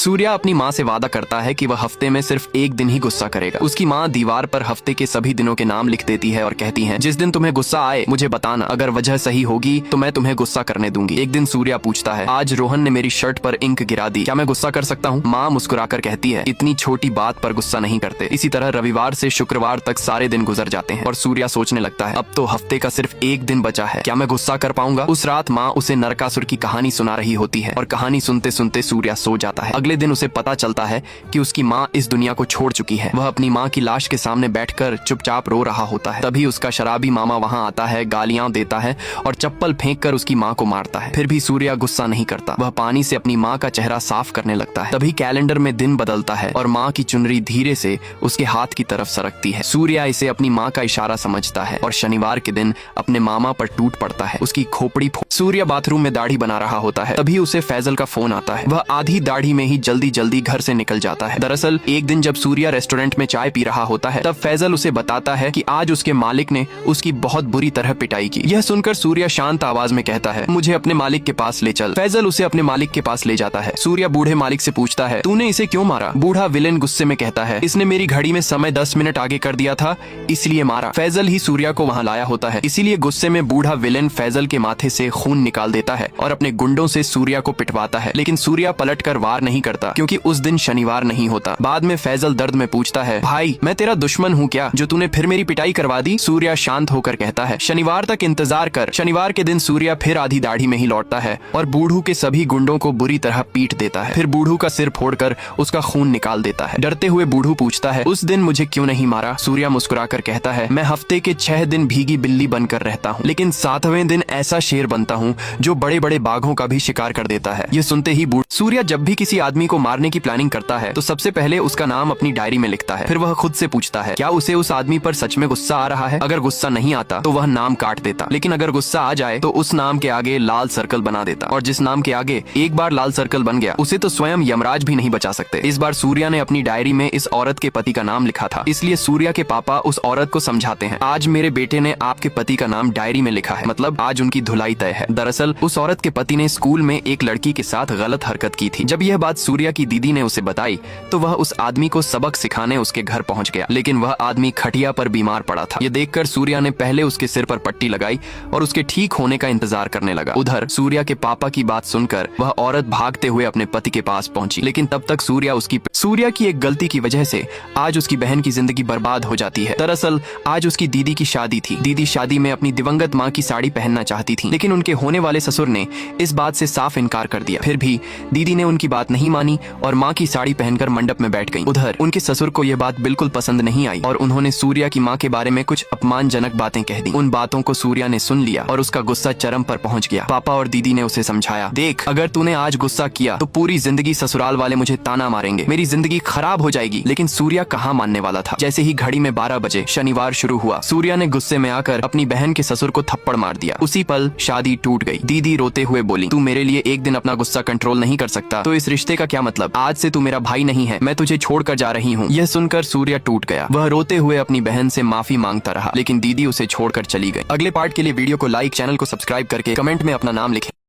सूर्या अपनी माँ से वादा करता है कि वह हफ्ते में सिर्फ एक दिन ही गुस्सा करेगा। उसकी माँ दीवार पर हफ्ते के सभी दिनों के नाम लिख देती है और कहती है, जिस दिन तुम्हें गुस्सा आए मुझे बताना, अगर वजह सही होगी तो मैं तुम्हें गुस्सा करने दूंगी। एक दिन सूर्या पूछता है, आज रोहन ने मेरी शर्ट पर इंक गिरा दी, क्या मैं गुस्सा कर सकता हूँ? माँ मुस्कुराकर कहती है, इतनी छोटी बात पर गुस्सा नहीं करते। इसी तरह रविवार से शुक्रवार तक सारे दिन गुजर जाते हैं और सूर्या सोचने लगता है, अब तो हफ्ते का सिर्फ एक दिन बचा है, क्या मैं गुस्सा कर पाऊंगा? उस रात माँ उसे नरकासुर की कहानी सुना रही होती है और कहानी सुनते सुनते सूर्या सो जाता है। अगले दिन उसे पता चलता है कि उसकी माँ इस दुनिया को छोड़ चुकी है। वह अपनी माँ की लाश के सामने बैठकर चुपचाप रो रहा होता है। तभी उसका शराबी मामा वहाँ आता है, गालियां देता है और चप्पल फेंककर उसकी माँ को मारता है। फिर भी सूर्या गुस्सा नहीं करता। वह पानी से अपनी माँ का चेहरा साफ करने लगता है। तभी कैलेंडर में दिन बदलता है और माँ की चुनरी धीरे से उसके हाथ की तरफ सरकती है। सूर्या इसे अपनी माँ का इशारा समझता है और शनिवार के दिन अपने मामा पर टूट पड़ता है। उसकी खोपड़ी सूर्या बाथरूम में दाढ़ी बना रहा होता है। तभी उसे फैजल का फोन आता है। वह आधी दाढ़ी में ही जल्दी जल्दी घर से निकल जाता है। दरअसल एक दिन जब सूर्या रेस्टोरेंट में चाय पी रहा होता है, तब फैजल उसे बताता है कि आज उसके मालिक ने उसकी बहुत बुरी तरह पिटाई की। यह सुनकर सूर्या शांत आवाज में कहता है, मुझे अपने मालिक के पास ले चल। फैजल उसे अपने मालिक के पास ले जाता है। सूर्या बूढ़े मालिक से पूछता है, तूने इसे क्यों मारा? बूढ़ा विलेन गुस्से में कहता है, इसने मेरी घड़ी में समय 10 मिनट आगे कर दिया था, इसलिए मारा। फैजल ही सूर्या को वहाँ लाया होता है, इसीलिए गुस्से में बूढ़ा विलेन फैजल के माथे से खून निकाल देता है और अपने गुंडों से सूर्या को पिटवाता है। लेकिन सूर्या पलटकर वार नहीं करता, क्योंकि उस दिन शनिवार नहीं होता। बाद में फैजल दर्द में पूछता है, भाई मैं तेरा दुश्मन हूँ क्या, जो तूने फिर मेरी पिटाई करवा दी? सूर्या शांत होकर कहता है, शनिवार तक इंतजार कर। शनिवार के दिन सूर्या फिर आधी दाढ़ी में ही लौटता है और बूढ़ू के सभी गुंडों को बुरी तरह पीट देता है। फिर बूढ़ू का सिर फोड़कर उसका खून निकाल देता है। डरते हुए बूढ़ू पूछता है, उस दिन मुझे क्यों नहीं मारा? सूर्या मुस्कुराकर कहता है, मैं हफ्ते के 6 दिन भीगी बिल्ली बनकर रहता हूँ, लेकिन 7वें दिन ऐसा शेर बनता हूँ जो बड़े बड़े बाघों का भी शिकार कर देता है। ये सुनते ही सूर्या जब भी किसी आदमी को मारने की प्लानिंग करता है तो सबसे पहले उसका नाम अपनी डायरी में लिखता है। फिर वह खुद से पूछता है, क्या उसे उस आदमी पर सच में गुस्सा आ रहा है? अगर गुस्सा नहीं आता तो वह नाम काट देता, लेकिन अगर गुस्सा आ जाए तो उस नाम के आगे लाल सर्कल बना देता, और जिस नाम के आगे एक बार लाल सर्कल बन गया उसे तो स्वयं यमराज भी नहीं बचा सकते। इस बार सूर्या ने अपनी डायरी में इस औरत के पति का नाम लिखा था, इसलिए सूर्या के पापा उस औरत को समझाते हैं, आज मेरे बेटे ने आपके पति का नाम डायरी में लिखा है, मतलब आज उनकी धुलाई तय है। दरअसल उस औरत के पति ने स्कूल में एक लड़की के साथ गलत हरकत की थी। जब यह बात सूर्या की दीदी ने उसे बताई तो वह उस आदमी को सबक सिखाने उसके घर पहुंच गया, लेकिन वह आदमी खटिया पर बीमार पड़ा था। यह देखकर सूर्या ने पहले उसके सिर पर पट्टी लगाई और उसके ठीक होने का इंतजार करने लगा। उधर सूर्या के पापा की बात सुनकर वह औरत भागते हुए अपने पति के पास पहुंची, लेकिन तब तक सूर्या की एक गलती की वजह से आज उसकी बहन की जिंदगी बर्बाद हो जाती है। दरअसल आज उसकी दीदी की शादी थी। दीदी शादी में अपनी दिवंगत माँ की साड़ी पहनना चाहती थी, लेकिन उनके होने वाले ससुर ने इस बात से साफ इनकार कर दिया। फिर भी दीदी ने उनकी बात नहीं मानी और माँ की साड़ी पहनकर मंडप में बैठ गई। उधर उनके ससुर को यह बात बिल्कुल पसंद नहीं आई और उन्होंने सूर्या की माँ के बारे में कुछ अपमानजनक बातें कह दी। उन बातों को सूर्या ने सुन लिया और उसका गुस्सा चरम पर पहुंच गया। पापा और दीदी ने उसे समझाया, देख अगर तूने आज गुस्सा किया तो पूरी जिंदगी ससुराल वाले मुझे ताना मारेंगे, मेरी जिंदगी खराब हो जाएगी। लेकिन सूर्या कहाँ मानने वाला था। जैसे ही घड़ी में 12 बजे शनिवार शुरू हुआ, सूर्या ने गुस्से में आकर अपनी बहन के ससुर को थप्पड़ मार दिया। उसी पल शादी टूट गई। दीदी रोते हुए बोली, तू मेरे लिए एक दिन अपना गुस्सा कंट्रोल नहीं कर सकता तो इस रिश्ते का क्या मतलब? आज से तू मेरा भाई नहीं है, मैं तुझे छोड़कर जा रही हूँ। यह सुनकर सूर्या टूट गया। वह रोते हुए अपनी बहन से माफी मांगता रहा, लेकिन दीदी उसे छोड़कर चली गई। अगले पार्ट के लिए वीडियो को लाइक, चैनल को सब्सक्राइब करके कमेंट में अपना नाम लिखें।